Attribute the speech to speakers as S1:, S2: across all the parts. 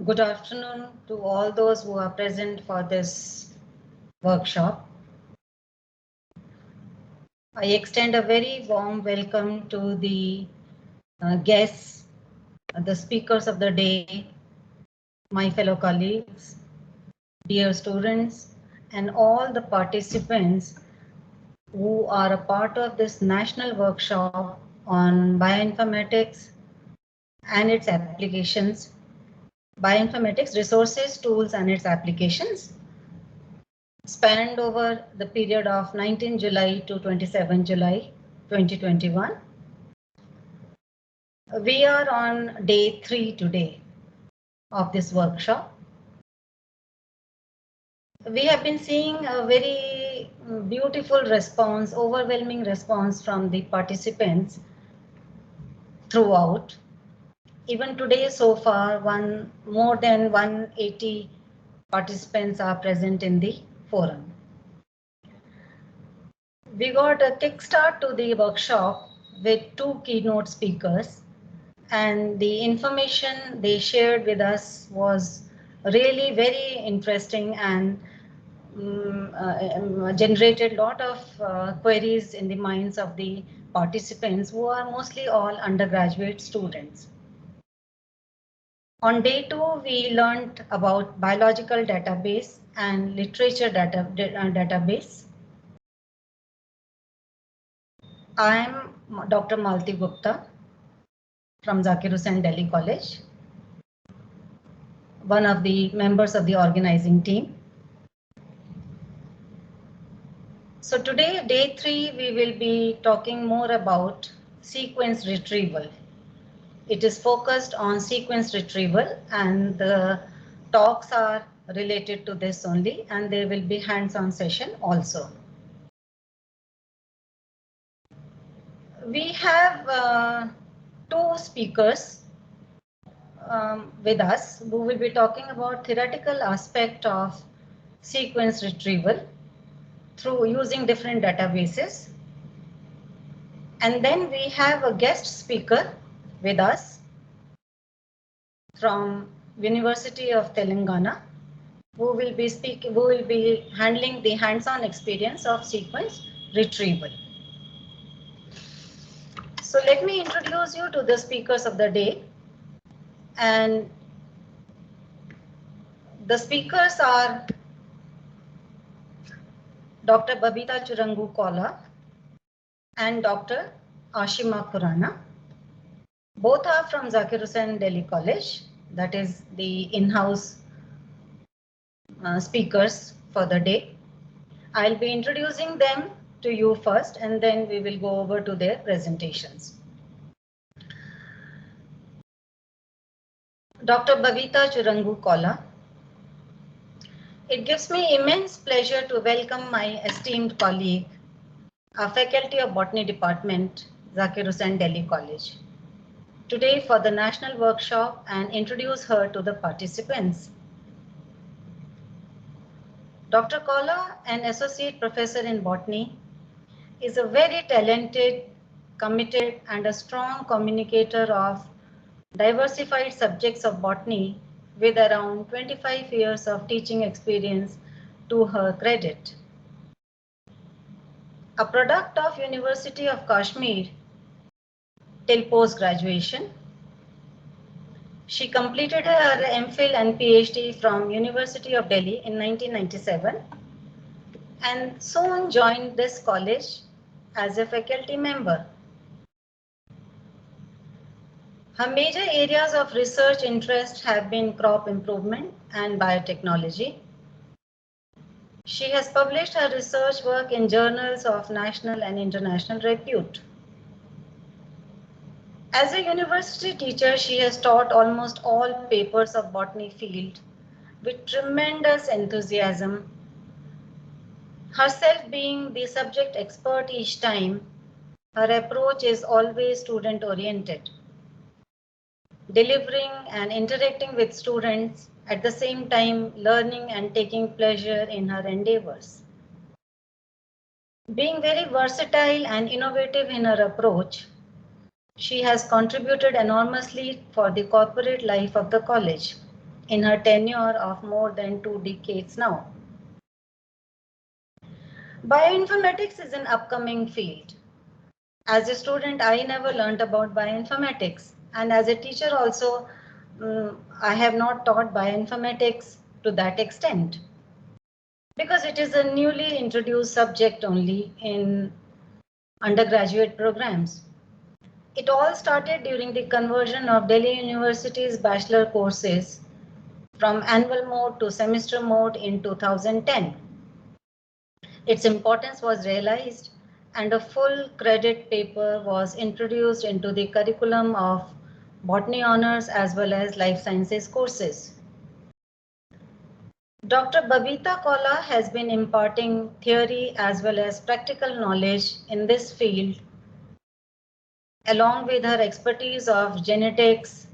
S1: Good afternoon to all those who are present for this workshop. I extend a very warm welcome to the guests, the speakers of the day, my fellow colleagues, dear students, and all the participants who are a part of this national workshop on bioinformatics and its applications, bioinformatics resources, tools, and its applications, spanned over the period of 19 July to 27 July 2021. We are on day 3 today of this workshop. We have been seeing a very beautiful response, overwhelming response from the participants throughout. Even today so far, more than 180 participants are present in the forum. We got a kickstart to the workshop with 2 keynote speakers, and the information they shared with us was really very interesting and generated a lot of queries in the minds of the participants, who are mostly all undergraduate students. On day 2, we learned about biological database and literature database. I am Dr. Malti Gupta from Zakir Hussain Delhi College, one of the members of the organizing team. So today, day 3, we will be talking more about sequence retrieval. It is focused on sequence retrieval, and the talks are related to this only, and there will be hands-on session also. We have 2 speakers with us who will be talking about theoretical aspect of sequence retrieval through using different databases. And then we have a guest speaker with us from University of Telangana, who will be handling the hands-on experience of sequence retrieval. So let me introduce you to the speakers of the day. And the speakers are Dr. Babita Churangu Kola and Dr. Ashima Khurana. Both are from Zakir Hussain Delhi College, that is the in-house speakers for the day. I'll be introducing them to you first, and then we will go over to their presentations. Dr. Babita Churangu Kola. It gives me immense pleasure to welcome my esteemed colleague, a faculty of Botany Department, Zakir Hussain Delhi College, today for the national workshop and introduce her to the participants. Dr. Kola, an associate professor in botany, is a very talented, committed, and a strong communicator of diversified subjects of botany with around 25 years of teaching experience to her credit. A product of University of Kashmir till post-graduation, she completed her MPhil and PhD from University of Delhi in 1997 and soon joined this college as a faculty member. Her major areas of research interest have been crop improvement and biotechnology. She has published her research work in journals of national and international repute. As a university teacher, she has taught almost all papers of botany field with tremendous enthusiasm, herself being the subject expert each time. Her approach is always student-oriented, delivering and interacting with students, at the same time learning and taking pleasure in her endeavors. Being very versatile and innovative in her approach, she has contributed enormously for the corporate life of the college, in her tenure of more than 2 decades now. Bioinformatics is an upcoming field. As a student, I never learned about bioinformatics, and as a teacher also, I have not taught bioinformatics to that extent because it is a newly introduced subject only in undergraduate programs. It all started during the conversion of Delhi University's bachelor courses from annual mode to semester mode in 2010. Its importance was realized and a full credit paper was introduced into the curriculum of botany honors as well as life sciences courses. Dr. Babita Kaula has been imparting theory as well as practical knowledge in this field, along with her expertise of genetics,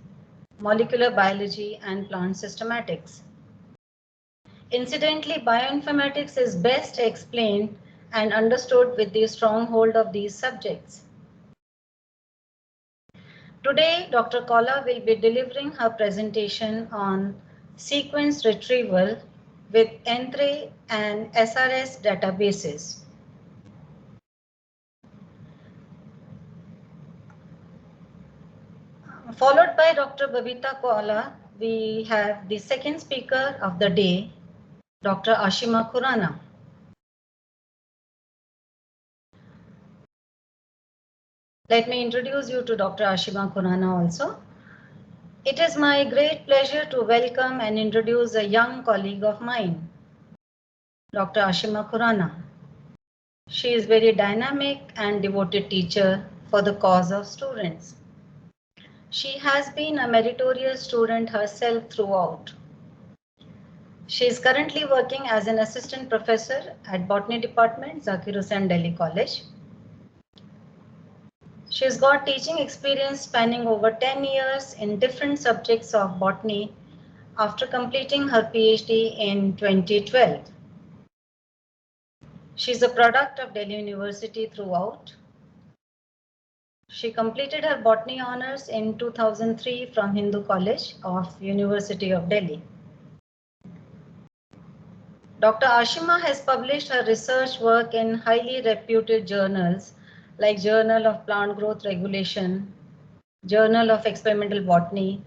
S1: molecular biology, and plant systematics. Incidentally, bioinformatics is best explained and understood with the stronghold of these subjects. Today, Dr. Kaula will be delivering her presentation on sequence retrieval with N3 and SRS databases. Followed by Dr. Babita Kaula, we have the second speaker of the day, Dr. Ashima Khurana. Let me introduce you to Dr. Ashima Khurana also. It is my great pleasure to welcome and introduce a young colleague of mine, Dr. Ashima Khurana. She is very dynamic and devoted teacher for the cause of students. She has been a meritorious student herself throughout. She is currently working as an assistant professor at Botany Department, Zakir Hussain Delhi College. She has got teaching experience spanning over 10 years in different subjects of botany after completing her PhD in 2012. She is a product of Delhi University throughout. She completed her botany honors in 2003 from Hindu College of University of Delhi. Dr. Ashima has published her research work in highly reputed journals like Journal of Plant Growth Regulation, Journal of Experimental Botany,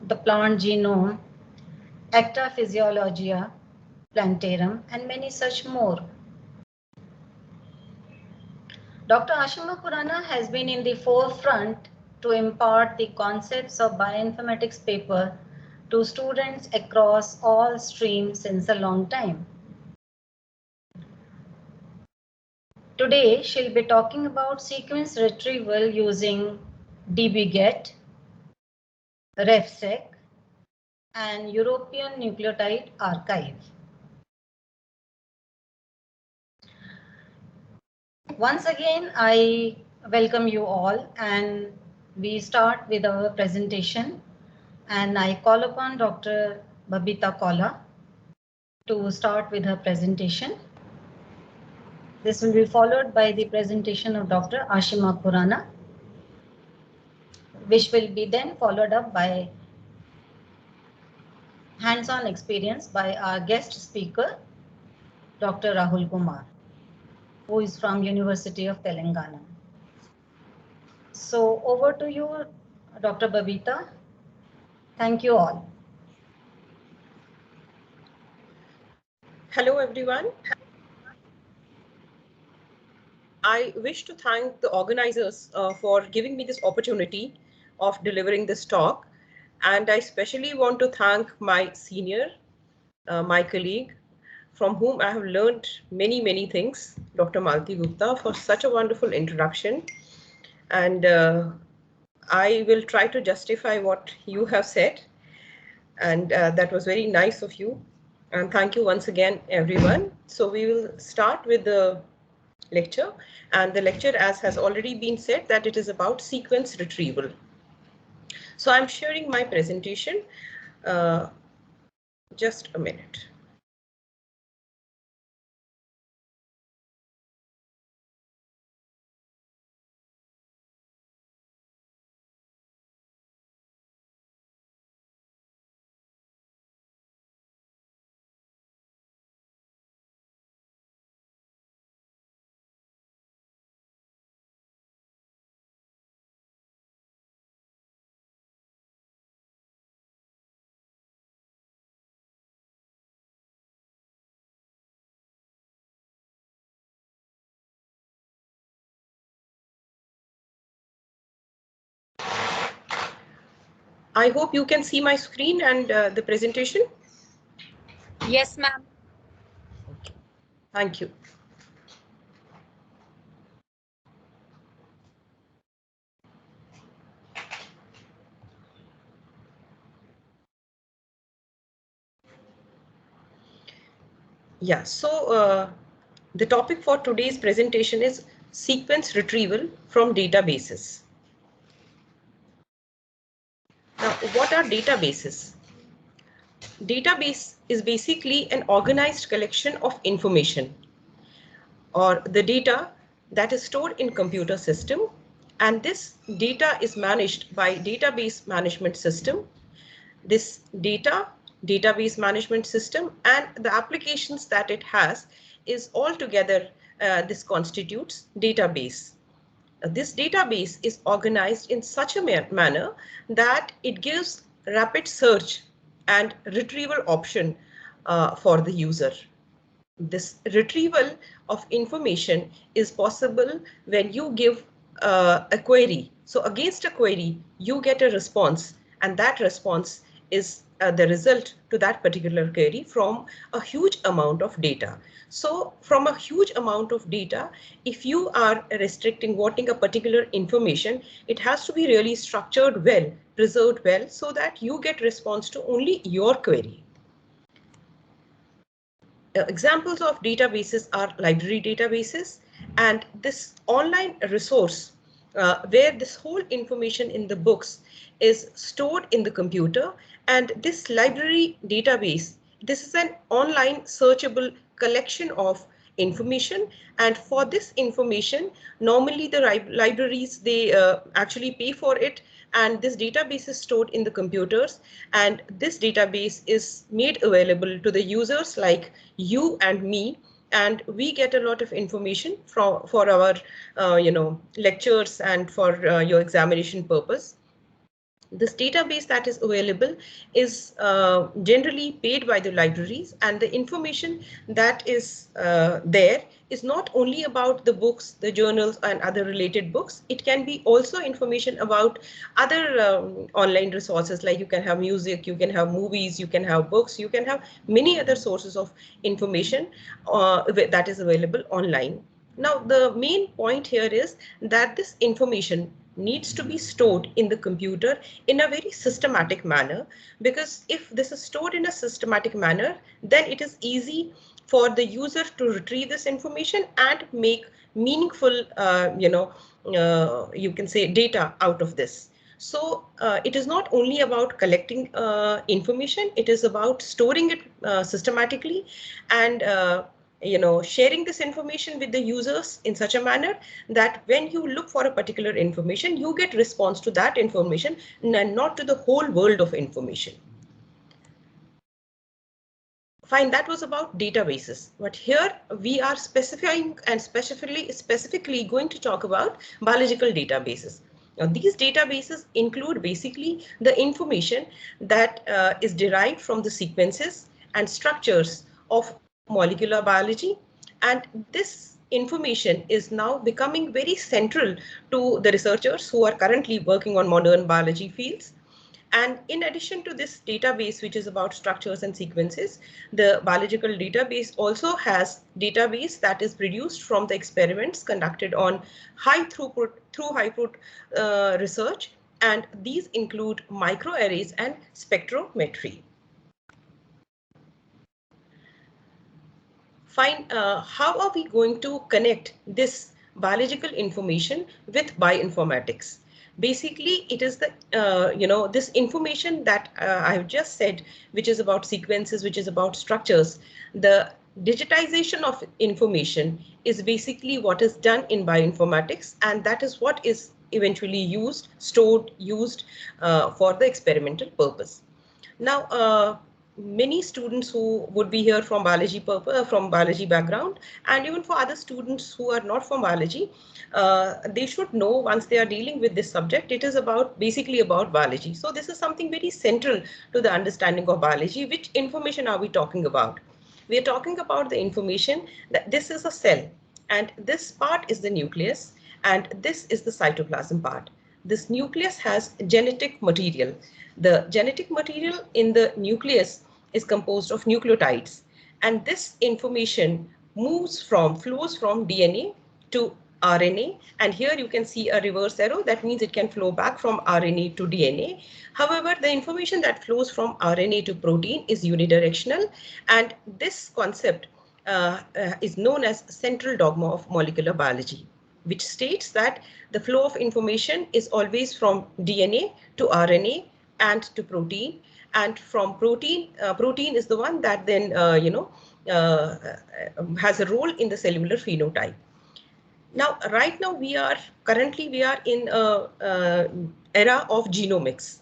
S1: The Plant Genome, Acta Physiologia Plantarum, and many such more. Dr. Ashima Khurana has been in the forefront to impart the concepts of bioinformatics paper to students across all streams since a long time. Today, she'll be talking about sequence retrieval using dbGET, RefSeq, and European Nucleotide Archive. Once again, I welcome you all and we start with our presentation, and I call upon Dr. Babita Kaula to start with her presentation. This will be followed by the presentation of Dr. Ashima Khurana, which will be then followed up by hands-on experience by our guest speaker, Dr. Rahul Kumar, who is from University of Telangana. So over to you, Dr. Babita. Thank you all.
S2: Hello, everyone. I wish to thank the organizers for giving me this opportunity of delivering this talk. And I especially want to thank my senior, my colleague, from whom I have learned many, many things, Dr. Malti Gupta, for such a wonderful introduction. And I will try to justify what you have said. And that was very nice of you. And thank you once again, everyone. So we will start with the lecture, and the lecture, as has already been said, that it is about sequence retrieval. So I'm sharing my presentation. Just a minute. I hope you can see my screen and the presentation.
S3: Yes, ma'am.
S2: Okay. Thank you. Yeah, so the topic for today's presentation is sequence retrieval from databases. Now, what are databases? Database is basically an organized collection of information or the data that is stored in computer system, and this data is managed by database management system. This database management system and the applications that it has is altogether this constitutes database. This database is organized in such a manner that it gives rapid search and retrieval option for the user. This retrieval of information is possible when you give a query. So against a query, you get a response, and that response is the result to that particular query from a huge amount of data. So from a huge amount of data, if you are restricting wanting a particular information, it has to be really structured well, preserved well, so that you get response to only your query. Examples of databases are library databases and this online resource where this whole information in the books is stored in the computer, and this library database, this is an online searchable collection of information, and for this information normally the libraries they actually pay for it, and this database is stored in the computers, and this database is made available to the users like you and me, and we get a lot of information for our lectures and for your examination purpose. This database that is available is generally paid by the libraries, and the information that is there is not only about the books, the journals and other related books. It can be also information about other online resources, like you can have music, you can have movies, you can have books, you can have many other sources of information that is available online. Now, the main point here is that this information needs to be stored in the computer in a very systematic manner, because if this is stored in a systematic manner, then it is easy for the user to retrieve this information and make meaningful, you can say, data out of this. So it is not only about collecting information, it is about storing it systematically and sharing this information with the users in such a manner that when you look for a particular information, you get response to that information and not to the whole world of information. Fine, that was about databases, but here we are specifying and specifically going to talk about biological databases. Now, these databases include basically the information that is derived from the sequences and structures of molecular biology, and this information is now becoming very central to the researchers who are currently working on modern biology fields. And in addition to this database, which is about structures and sequences, the biological database also has database that is produced from the experiments conducted on high throughput research, and these include microarrays and spectrometry. Fine, how are we going to connect this biological information with bioinformatics? Basically, it is the this information that I have just said, which is about sequences, which is about structures. The digitization of information is basically what is done in bioinformatics, and that is what is eventually used, stored, used for the experimental purpose. Now, many students who would be here from biology background, and even for other students who are not from biology, they should know once they are dealing with this subject, it is basically about biology. So this is something very central to the understanding of biology. Which information are we talking about? We are talking about the information that this is a cell, and this part is the nucleus, and this is the cytoplasm part. this nucleus has genetic material. The genetic material in the nucleus is composed of nucleotides, and this information flows from DNA to RNA, and here you can see a reverse arrow. That means it can flow back from RNA to DNA. However, the information that flows from RNA to protein is unidirectional, and this concept is known as central dogma of molecular biology, which states that the flow of information is always from DNA to RNA and to protein, and from protein is the one that then has a role in the cellular phenotype. Now, right now we are in a era of genomics,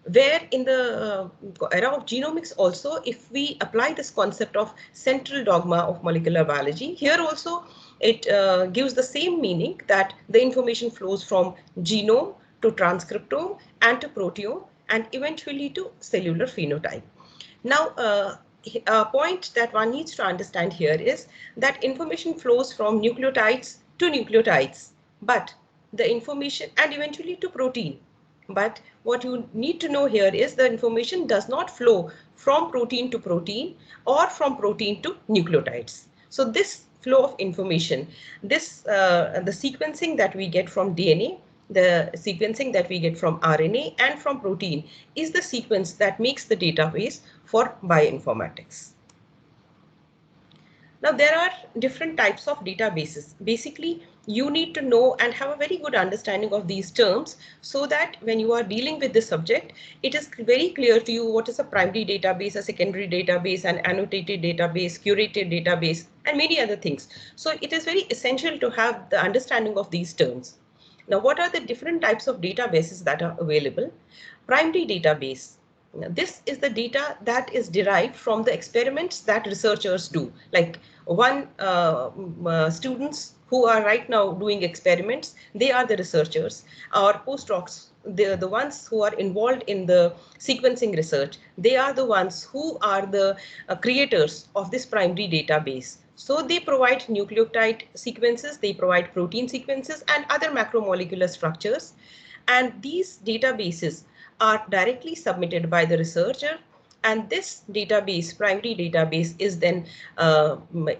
S2: where in the era of genomics also, if we apply this concept of central dogma of molecular biology, here also it gives the same meaning, that the information flows from genome to transcriptome and to proteome and eventually to cellular phenotype. Now, a point that one needs to understand here is that information flows from nucleotides to nucleotides, but the information, and eventually to protein. But what you need to know here is the information does not flow from protein to protein or from protein to nucleotides. So this flow of information, this the sequencing that we get from DNA, the sequencing that we get from RNA and from protein, is the sequence that makes the database for bioinformatics. Now, there are different types of databases. Basically, you need to know and have a very good understanding of these terms, so that when you are dealing with this subject, it is very clear to you what is a primary database, a secondary database, an annotated database, curated database, and many other things. So it is very essential to have the understanding of these terms. Now, what are the different types of databases that are available? Primary database. Now, this is the data that is derived from the experiments that researchers do. Like students who are right now doing experiments, they are the researchers. Our postdocs, the ones who are involved in the sequencing research, they are the ones who are the creators of this primary database. So they provide nucleotide sequences, they provide protein sequences and other macromolecular structures. And these databases are directly submitted by the researcher, and this database, primary database, is then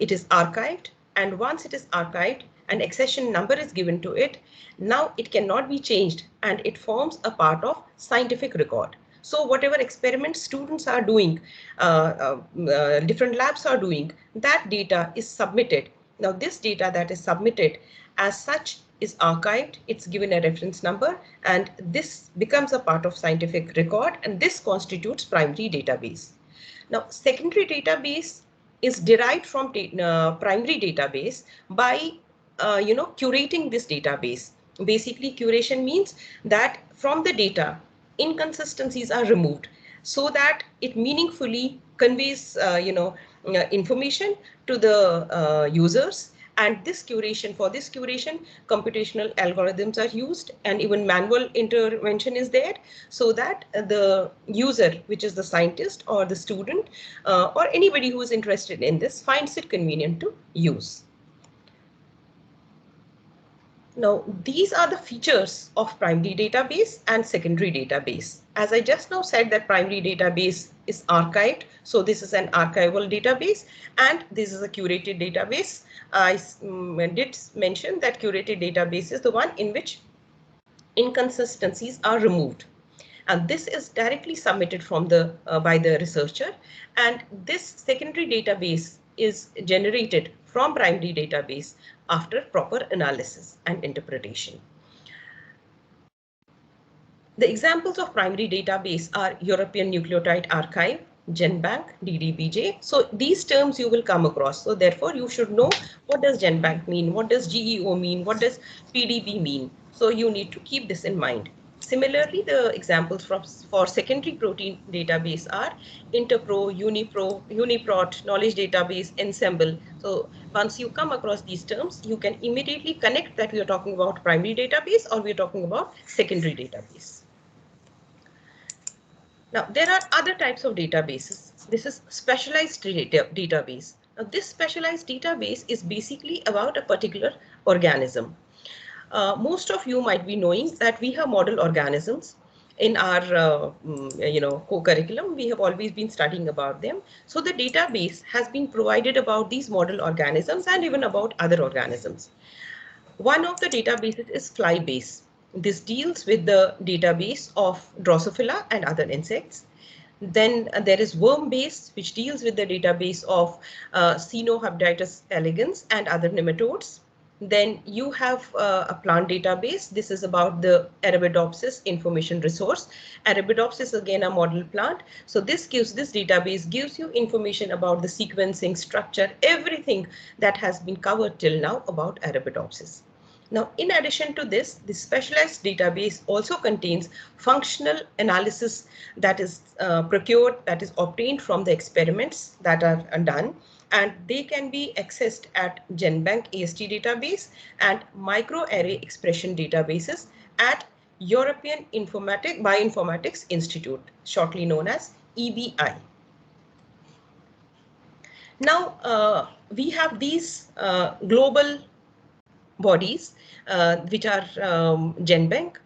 S2: it is archived, and once it is archived, an accession number is given to it. Now it cannot be changed, and it forms a part of scientific record. So whatever experiments students are doing, different labs are doing, that data is submitted. Now this data that is submitted as such is archived, it's given a reference number, and this becomes a part of scientific record, and this constitutes primary database. Now, secondary database is derived from primary database by curating this database. Basically, curation means that from the data, inconsistencies are removed so that it meaningfully conveys information to the users. And this curation, for this curation, computational algorithms are used, and even manual intervention is there, so that the user, which is the scientist or the student or anybody who is interested in this, finds it convenient to use. Now, these are the features of primary database and secondary database. As I just now said, that primary database is archived. So this is an archival database, and this is a curated database. I did mention that curated database is the one in which inconsistencies are removed. And this is directly submitted from the by the researcher. And this secondary database is generated from primary database after proper analysis and interpretation. The examples of primary database are European Nucleotide Archive, GenBank, DDBJ. So these terms you will come across. So therefore you should know, what does GenBank mean? What does GEO mean? What does PDB mean? So you need to keep this in mind. Similarly, the examples for secondary protein database are Interpro, UniProt, Knowledge Database, Ensemble. So once you come across these terms, you can immediately connect that we are talking about primary database or we are talking about secondary database. Now, there are other types of databases. This is specialized database. Now, this specialized database is basically about a particular organism. Most of you might be knowing that we have model organisms in our co-curriculum. We have always been studying about them. So the database has been provided about these model organisms and even about other organisms. One of the databases is Flybase. This deals with the database of Drosophila and other insects. Then there is Wormbase, which deals with the database of Cenohabditis elegans and other nematodes. Then you have a plant database. This is about the Arabidopsis information resource. Arabidopsis is again a model plant. So this database gives you information about the sequencing structure, everything that has been covered till now about Arabidopsis. Now, in addition to this, the specialized database also contains functional analysis that is procured, that is obtained from the experiments that are done, and they can be accessed at GenBank AST database and microarray expression databases at European Bioinformatics Institute, shortly known as EBI. Now, we have these global bodies which are GenBank,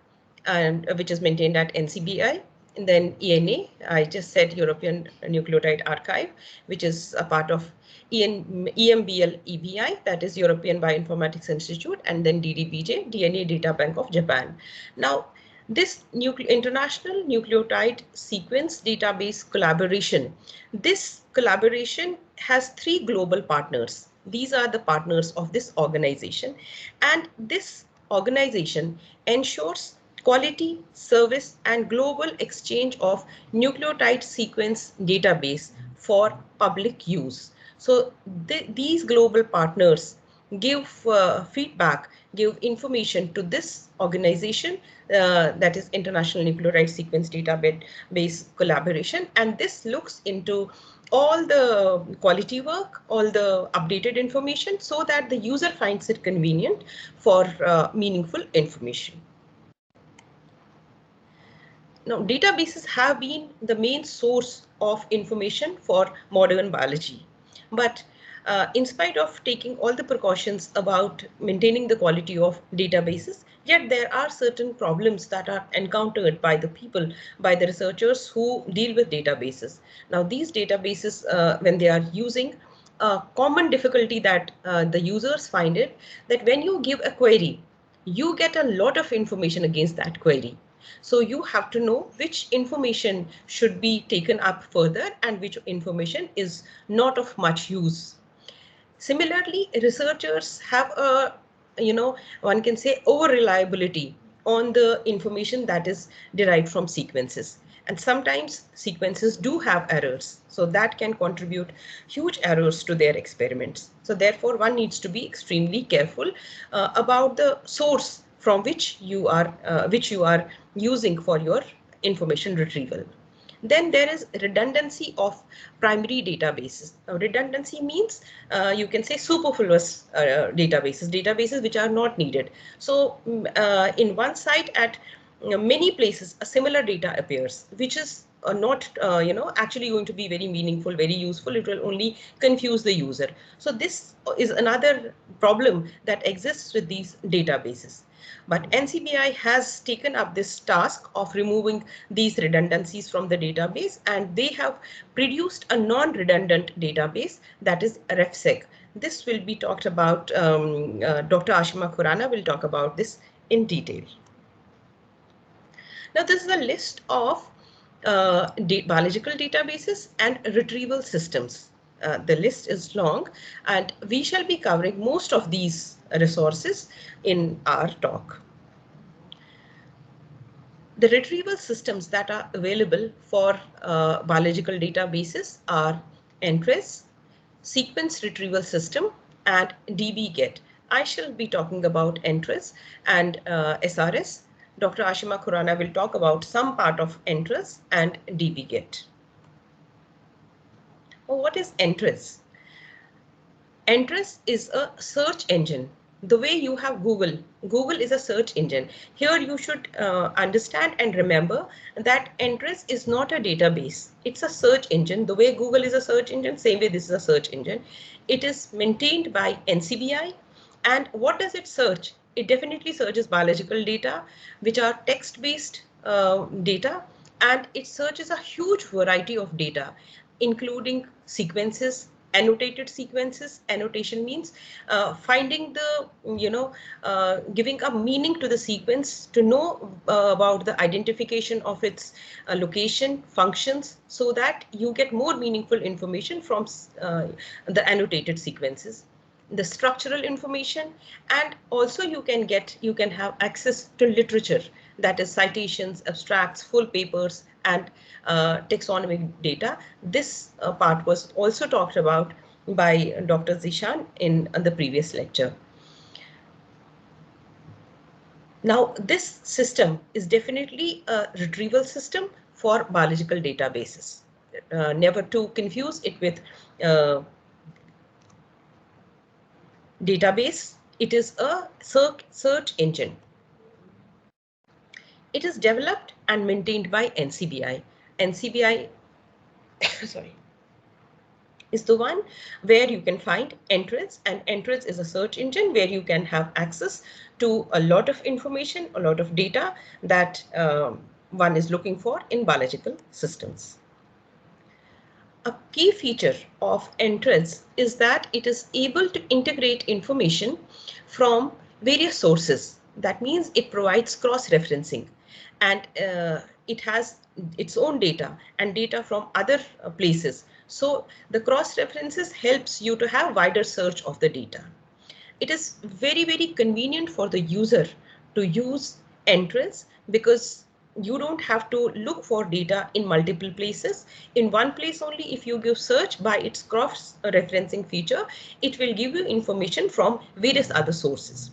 S2: and which is maintained at NCBI, and then ENA, I just said European Nucleotide Archive, which is a part of EMBL EBI, that is European Bioinformatics Institute, and then DDBJ, DNA Data Bank of Japan. Now, this international nucleotide sequence database collaboration, this collaboration has 3 global partners. These are the partners of this organization, and this organization ensures quality, service, and global exchange of nucleotide sequence database for public use. So these global partners give feedback, give information to this organization, that is International Nucleotide Sequence Database Collaboration, and this looks into all the quality work, all the updated information, so that the user finds it convenient for meaningful information. Now, databases have been the main source of information for modern biology, but in spite of taking all the precautions about maintaining the quality of databases, yet there are certain problems that are encountered by the people, by the researchers who deal with databases. Now, these databases, when they are using, a common difficulty that the users find it, that when you give a query, you get a lot of information against that query. So you have to know which information should be taken up further and which information is not of much use. Similarly, researchers have a, one can say, over reliability on the information that is derived from sequences. And sometimes sequences do have errors, so that can contribute huge errors to their experiments. So therefore, one needs to be extremely careful about the source from which you are using for your information retrieval. Then there is redundancy of primary databases. Now, redundancy means you can say superfluous databases which are not needed. So in one site at many places, a similar data appears, which is not actually going to be very meaningful, very useful. It will only confuse the user. So this is another problem that exists with these databases. But NCBI has taken up this task of removing these redundancies from the database, and they have produced a non-redundant database, that is RefSeq. This will be talked about, Dr. Ashima Khurana will talk about this in detail. Now, this is a list of biological databases and retrieval systems. The list is long, and we shall be covering most of these resources in our talk. The retrieval systems that are available for biological databases are ENTRES, Sequence Retrieval System, and dbGET. I shall be talking about ENTRES and SRS. Dr. Ashima Khurana will talk about some part of ENTRES and dbGET. Well, what is ENTRES? ENTRES is a search engine. The way you have Google is a search engine. Here you should understand and remember that ENTRES is not a database. It's a search engine. The way Google is a search engine, same way this is a search engine. It is maintained by NCBI. And what does it search? it definitely searches biological data, which are text-based data, and it searches a huge variety of data, including sequences, annotated sequences. Annotation means finding the, giving a meaning to the sequence to know about the identification of its location, functions, so that you get more meaningful information from the annotated sequences, the structural information, and also you can have access to literature, that is citations, abstracts, full papers, and taxonomic data. This part was also talked about by Dr. Zishan in the previous lecture. Now, this system is definitely a retrieval system for biological databases. Never to confuse it with database. It is a search engine. It is developed and maintained by NCBI. NCBI sorry, is the one where you can find Entrance, and Entrance is a search engine where you can have access to a lot of information, a lot of data that one is looking for in biological systems. A key feature of Entrance is that it is able to integrate information from various sources. That means it provides cross-referencing, and it has its own data and data from other places. So the cross-references helps you to have wider search of the data. It is very, very convenient for the user to use Entrance because you don't have to look for data in multiple places. In one place only, if you give search by its cross-referencing feature, it will give you information from various other sources.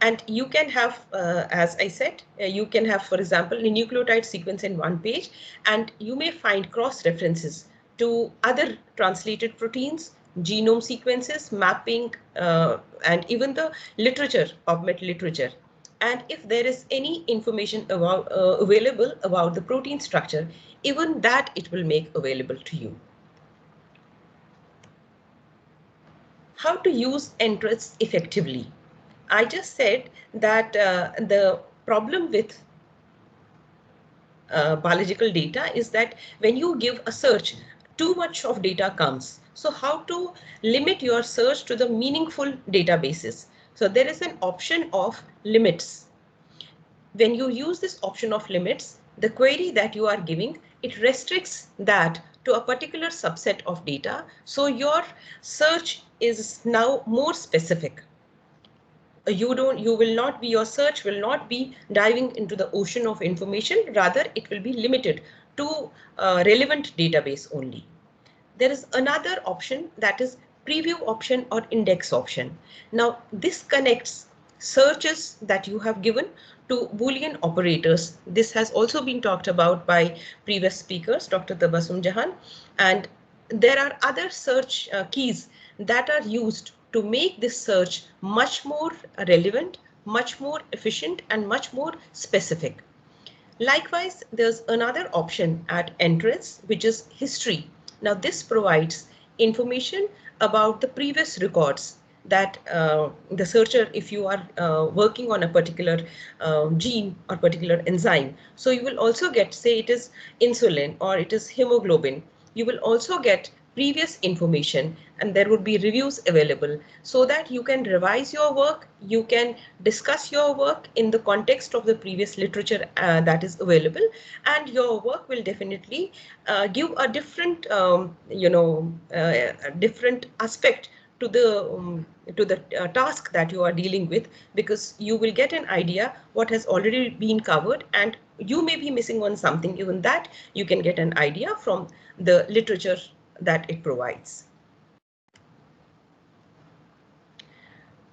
S2: And you can have, as I said, you can have, for example, a nucleotide sequence in one page, and you may find cross-references to other translated proteins, genome sequences, mapping, and even the literature, PubMed literature. And if there is any information about, available about the protein structure, even that it will make available to you. How to use Entrance effectively? I just said that the problem with biological data is that when you give a search, too much of data comes. So how to limit your search to the meaningful databases? So there is an option of limits. When you use this option of limits, the query that you are giving, it restricts that to a particular subset of data. So your search is now more specific. Your search will not be diving into the ocean of information. Rather, it will be limited to relevant database only. There is another option, that is preview option or index option. Now, this connects searches that you have given to Boolean operators. This has also been talked about by previous speakers, Dr. Tabassum Jahan, and there are other search keys that are used to make this search much more relevant, much more efficient, and much more specific. Likewise, there's another option at Entrance, which is history. Now, this provides information about the previous records that the searcher, if you are working on a particular gene or particular enzyme, so you will also get, say it is insulin or it is hemoglobin, you will also get previous information, and there would be reviews available so that you can revise your work, you can discuss your work in the context of the previous literature that is available, and your work will definitely give a different, different aspect to the task that you are dealing with, because you will get an idea what has already been covered, and you may be missing on something. Even that you can get an idea from the literature that it provides.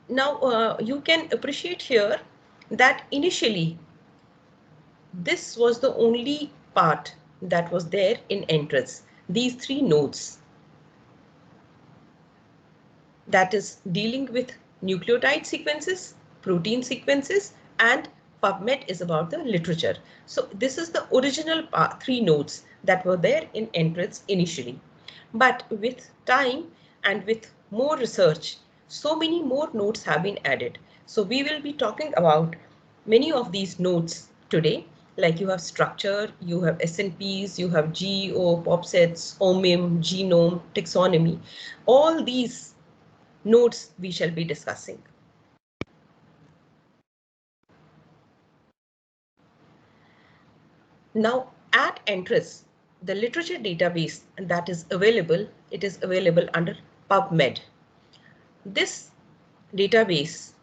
S2: Now, you can appreciate here that initially this was the only part that was there in Entrance, these three nodes. That is dealing with nucleotide sequences, protein sequences, and PubMed is about the literature. So this is the original three nodes that were there in Entrance initially. But with time and with more research, so many more nodes have been added. So we will be talking about many of these nodes today. Like you have structure, you have SNPs, you have GEO, POPSETs, OMIM, genome, taxonomy. All these nodes we shall be discussing. Now at ENTRIS, the literature database that is available, it is available under PubMed. This database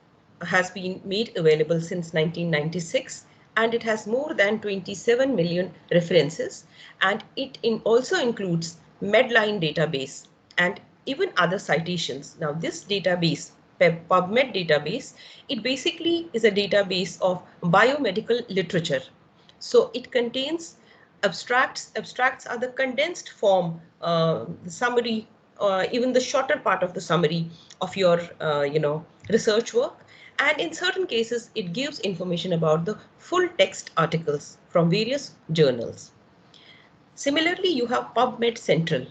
S2: has been made available since 1996 and it has more than 27 million references, and it also includes Medline database and even other citations. Now this database, PubMed database, it basically is a database of biomedical literature. So it contains abstracts. Abstracts are the condensed form, the summary, even the shorter part of the summary of your, research work. And in certain cases, it gives information about the full text articles from various journals. Similarly, you have PubMed Central.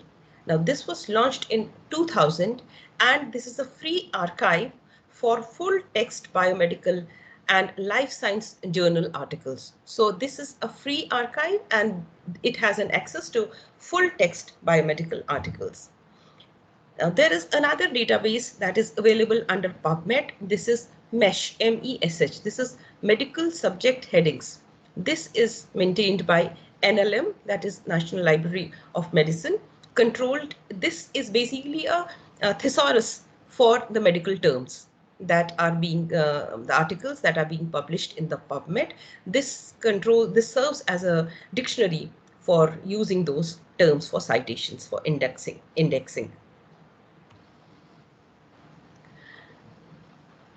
S2: Now, this was launched in 2000, and this is a free archive for full text biomedical and life science journal articles. So this is a free archive and it has an access to full text biomedical articles. Now, there is another database that is available under PubMed. This is MESH, M-E-S-H. This is Medical Subject Headings. This is maintained by NLM, that is National Library of Medicine, controlled. This is basically a thesaurus for the medical terms that are being, the articles that are being published in the PubMed. This serves as a dictionary for using those terms for citations, for indexing.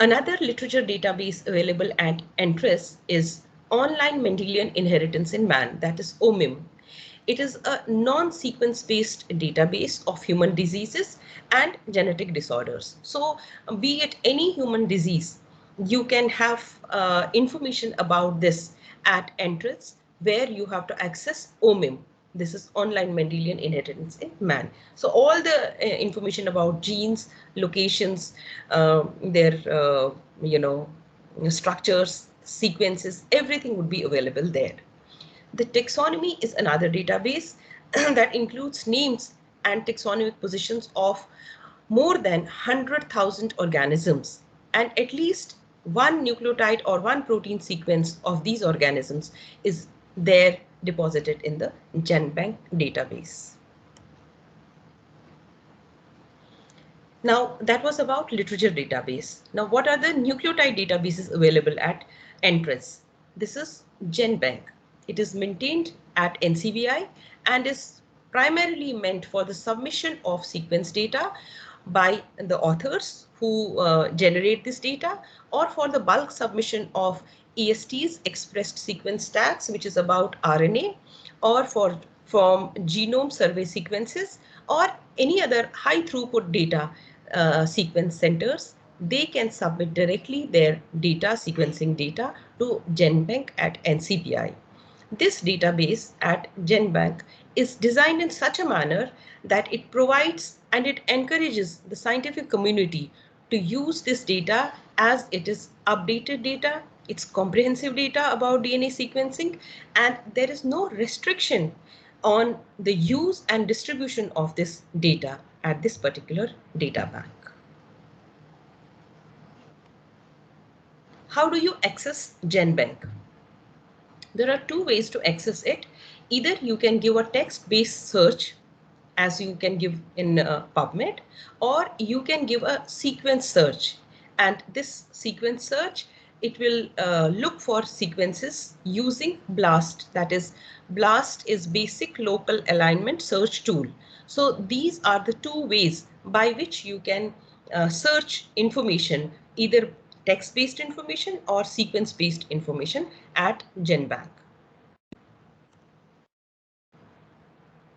S2: Another literature database available at ENTRIS is Online Mendelian Inheritance in Man, that is OMIM. It is a non-sequence based database of human diseases and genetic disorders. So be it any human disease, you can have information about this at ENTRIS, where you have to access OMIM. This is Online Mendelian Inheritance in Man. So all the information about genes, locations, their structures, sequences, everything would be available there. The taxonomy is another database that includes names and taxonomic positions of more than 100,000 organisms, and at least one nucleotide or one protein sequence of these organisms is there deposited in the GenBank database. Now that was about literature database. Now what are the nucleotide databases available at ENTRIS? This is GenBank. It is maintained at NCBI and is primarily meant for the submission of sequence data by the authors who generate this data, or for the bulk submission of ESTs, expressed sequence tags, which is about RNA, or from genome survey sequences, or any other high throughput data sequence centers. They can submit directly their data, sequencing data, to GenBank at NCBI. This database at GenBank is designed in such a manner that it provides and it encourages the scientific community to use this data as it is updated data, it's comprehensive data about DNA sequencing, and there is no restriction on the use and distribution of this data at this particular data bank. How do you access GenBank? There are two ways to access it. Either you can give a text-based search, as you can give in PubMed, or you can give a sequence search. And this sequence search, it will look for sequences using BLAST. That is, BLAST is Basic Local Alignment Search Tool. So these are the two ways by which you can search information, either text-based information or sequence-based information at GenBank.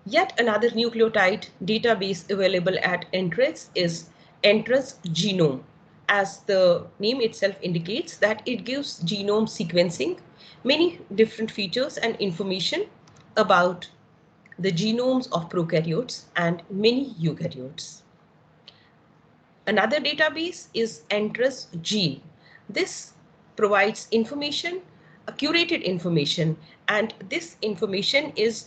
S2: Yet another nucleotide database available at ENTRIS is ENTRIS Genome. As the name itself indicates, that it gives genome sequencing, many different features and information about the genomes of prokaryotes and many eukaryotes. Another database is ENTRIS Gene. This provides information, curated information, and this information is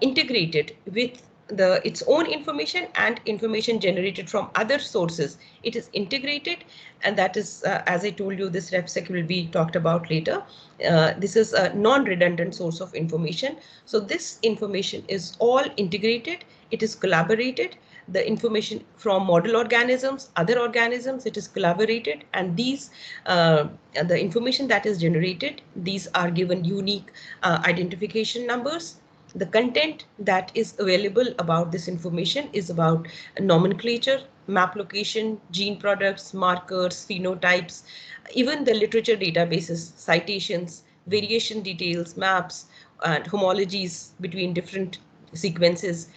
S2: integrated with its own information and information generated from other sources. It is integrated, and that is, as I told you, this RefSec will be talked about later. This is a non-redundant source of information. So this information is all integrated, it is collaborated. The information from model organisms, other organisms, it is collaborated, and these the information that is generated, these are given unique identification numbers. The content that is available about this information is about nomenclature, map location, gene products, markers, phenotypes, even the literature databases, citations, variation details, maps, and homologies between different sequences.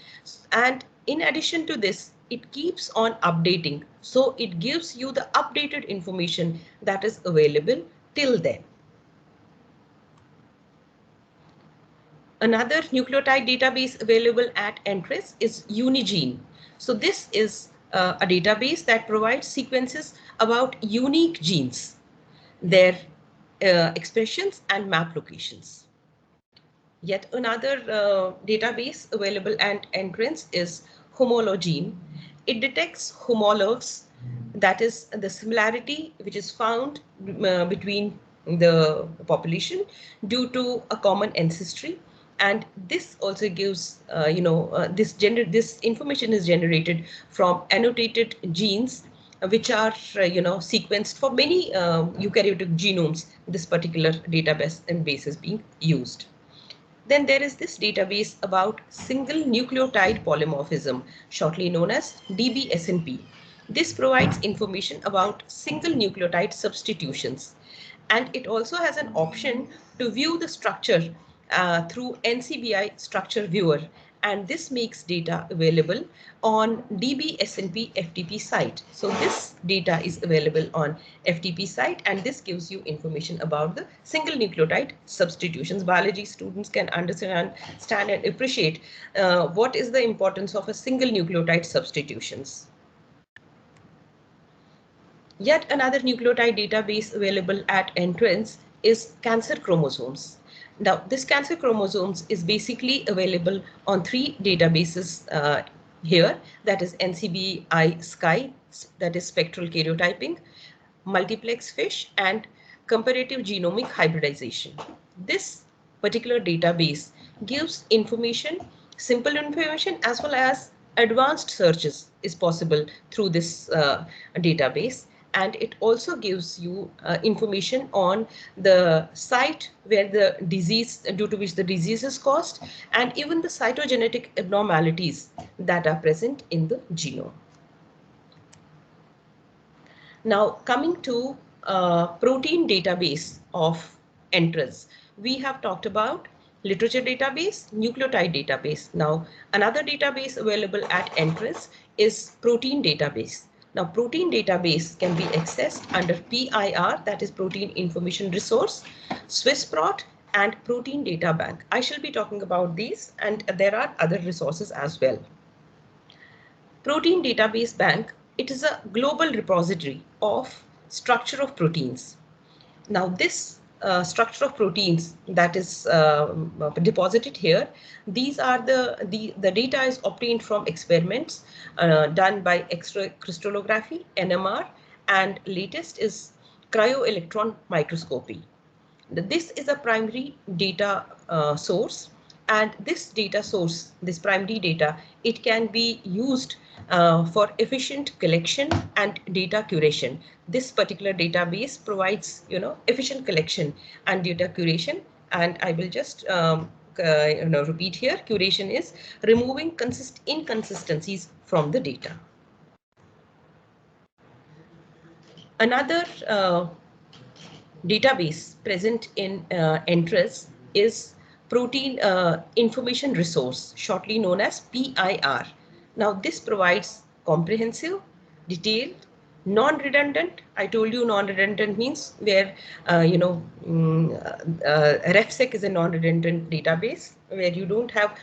S2: And in addition to this, it keeps on updating. So it gives you the updated information that is available till then. Another nucleotide database available at NTRES is Unigene. So this is a database that provides sequences about unique genes, their expressions and map locations. Yet another database available at NTRES is Homologene. It detects homologs, that is the similarity which is found between the population due to a common ancestry. And this also gives, this information is generated from annotated genes which are, sequenced for many eukaryotic genomes. This particular database and base is being used. Then there is this database about single nucleotide polymorphism, shortly known as DBSNP. This provides information about single nucleotide substitutions. And it also has an option to view the structure through NCBI Structure Viewer, and this makes data available on DBSNP FTP site. So this data is available on FTP site, and this gives you information about the single nucleotide substitutions. Biology students can understand and appreciate what is the importance of a single nucleotide substitutions. Yet another nucleotide database available at NTRES is cancer chromosomes. Now, this cancer chromosomes is basically available on 3 databases here, that is NCBI SKY, that is spectral karyotyping, multiplex FISH, and comparative genomic hybridization. This particular database gives information, simple information, as well as advanced searches is possible through this database. And it also gives you information on the site where the disease, due to which the disease is caused, and even the cytogenetic abnormalities that are present in the genome. Now, coming to protein database of NTRES, we have talked about literature database, nucleotide database. Now, another database available at NTRES is protein database. Now, protein database can be accessed under PIR, that is Protein Information Resource, SwissProt, and Protein Data Bank. I shall be talking about these, and there are other resources as well. Protein Database Bank, it is a global repository of structure of proteins. Now, this structure of proteins that is deposited here, these are the data is obtained from experiments done by X-ray crystallography, NMR, and latest is cryo-electron microscopy. This is a primary data source, and this data source, this primary data, it can be used for efficient collection and data curation. This particular database provides, efficient collection and data curation. And I will just repeat here. Curation is removing inconsistencies from the data. Another database present in NTRES is Protein Information Resource, shortly known as PIR. Now, this provides comprehensive, detailed, non-redundant. I told you non-redundant means where, RefSec is a non-redundant database where you don't have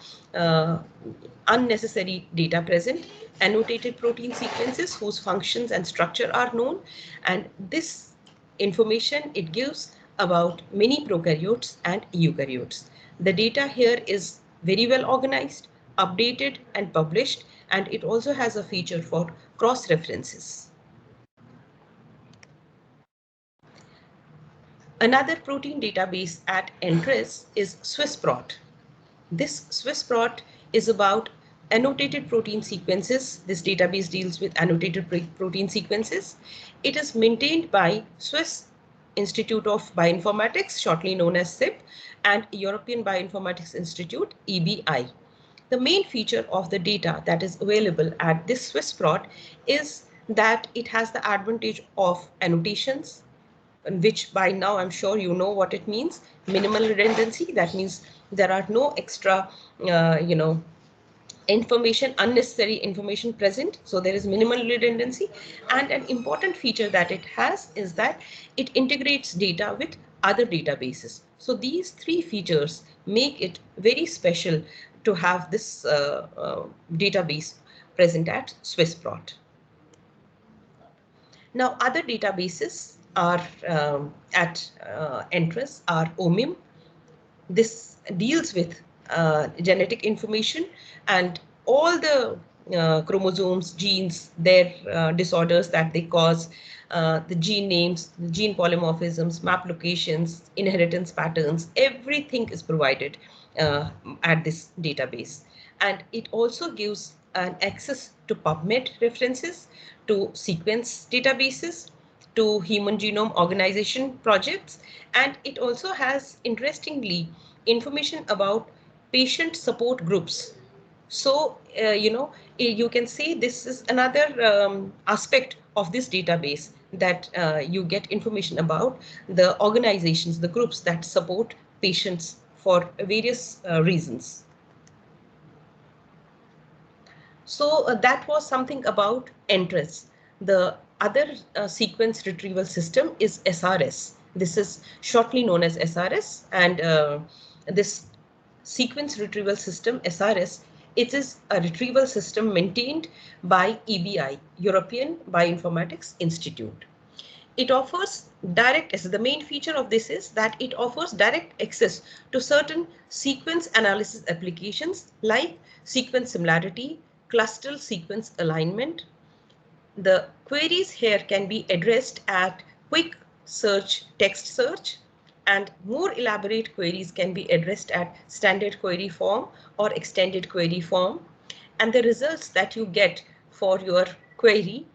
S2: unnecessary data present, annotated protein sequences whose functions and structure are known. And this information it gives about many prokaryotes and eukaryotes. The data here is very well organized, updated and published, and it also has a feature for cross-references. Another protein database at ENTRIS is SwissProt. This SwissProt is about annotated protein sequences. This database deals with annotated protein sequences. It is maintained by Swiss Institute of Bioinformatics, shortly known as SIB, and European Bioinformatics Institute, EBI. The main feature of the data that is available at this SwissProt is that it has the advantage of annotations, which by now I'm sure you know what it means. Minimal redundancy, that means there are no extra, unnecessary information present. So there is minimal redundancy. And an important feature that it has is that it integrates data with other databases. So these three features make it very special to have this database present at SwissProt. Now, other databases are at ENTRIS are OMIM. This deals with genetic information and all the chromosomes, genes, their disorders that they cause, the gene names, the gene polymorphisms, map locations, inheritance patterns, everything is provided at this database. And it also gives an access to PubMed references, to sequence databases, to Human Genome Organization projects, and it also has, interestingly, information about patient support groups. So, you can say this is another aspect of this database that you get information about the organizations, the groups that support patients for various reasons. So that was something about ENTRIS. The other sequence retrieval system is SRS. This is shortly known as SRS, and this sequence retrieval system, SRS, it is a retrieval system maintained by EBI, European Bioinformatics Institute. It offers direct access. The main feature of this is that it offers direct access to certain sequence analysis applications like sequence similarity, clustral sequence alignment. The queries here can be addressed at quick search, text search, and more elaborate queries can be addressed at standard query form or extended query form. And the results that you get for your query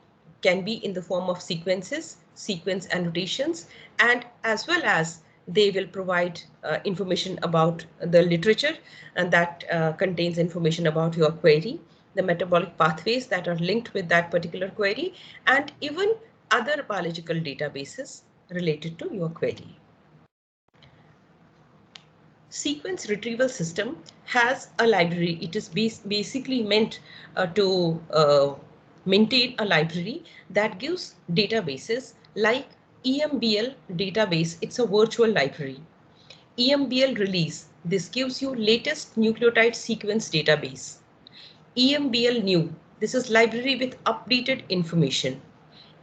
S2: can be in the form of sequences, sequence annotations, and as well as they will provide information about the literature and that contains information about your query, the metabolic pathways that are linked with that particular query, and even other biological databases related to your query. Sequence retrieval system has a library. It is basically meant to maintain a library that gives databases like EMBL database. It's a virtual library. EMBL release. This gives you latest nucleotide sequence database. EMBL new. This is library with updated information.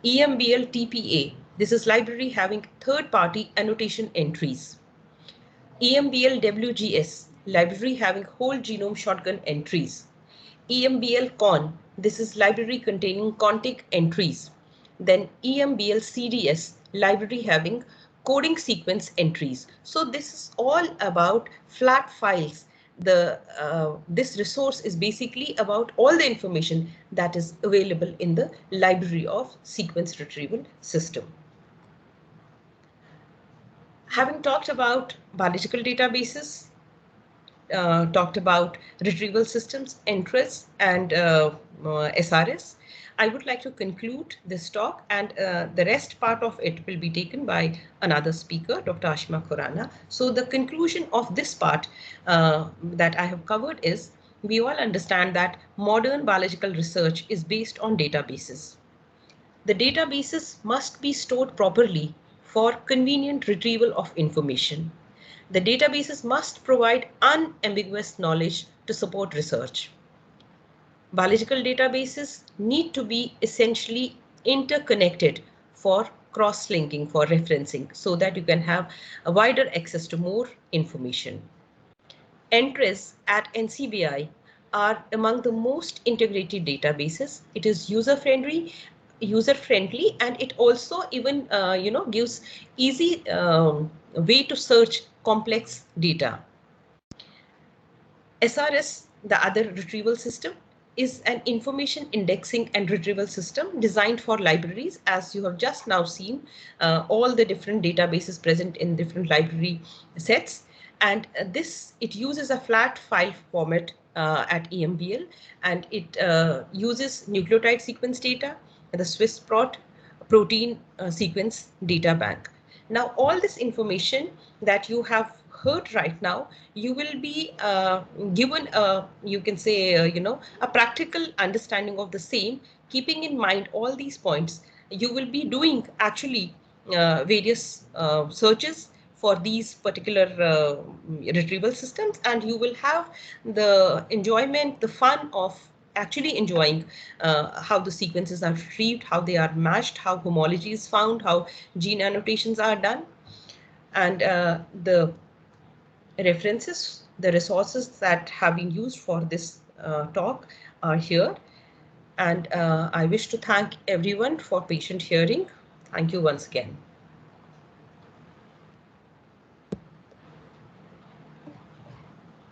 S2: EMBL TPA. This is library having third-party annotation entries. EMBL WGS, library having whole genome shotgun entries. EMBL CON, this is library containing contig entries. Then EMBL CDS, library having coding sequence entries. So this is all about flat files. This resource is basically about all the information that is available in the library of sequence retrieval system. Having talked about biological databases, talked about retrieval systems, ENTRIS, and SRS, I would like to conclude this talk, and the rest part of it will be taken by another speaker, Dr. Ashima Khurana. So the conclusion of this part that I have covered is, we all understand that modern biological research is based on databases. The databases must be stored properly for convenient retrieval of information. The databases must provide unambiguous knowledge to support research. Biological databases need to be essentially interconnected for cross-linking for referencing so that you can have a wider access to more information. Entries at NCBI are among the most integrated databases. It is user-friendly, and it also even gives easy way to search complex data. SRS, the other retrieval system, is an information indexing and retrieval system designed for libraries. As you have just now seen, all the different databases present in different library sets. And it uses a flat file format at EMBL, and it uses nucleotide sequence data and the Swiss protein sequence data bank. Now, all this information that you have heard right now, you will be given you can say a practical understanding of the same. Keeping in mind all these points, you will be doing actually various searches for these particular retrieval systems, and you will have the enjoyment, the fun of actually enjoying how the sequences are retrieved, how they are matched, how homology is found, how gene annotations are done. And the references, the resources that have been used for this talk are here. And I wish to thank everyone for patient hearing. Thank you once again.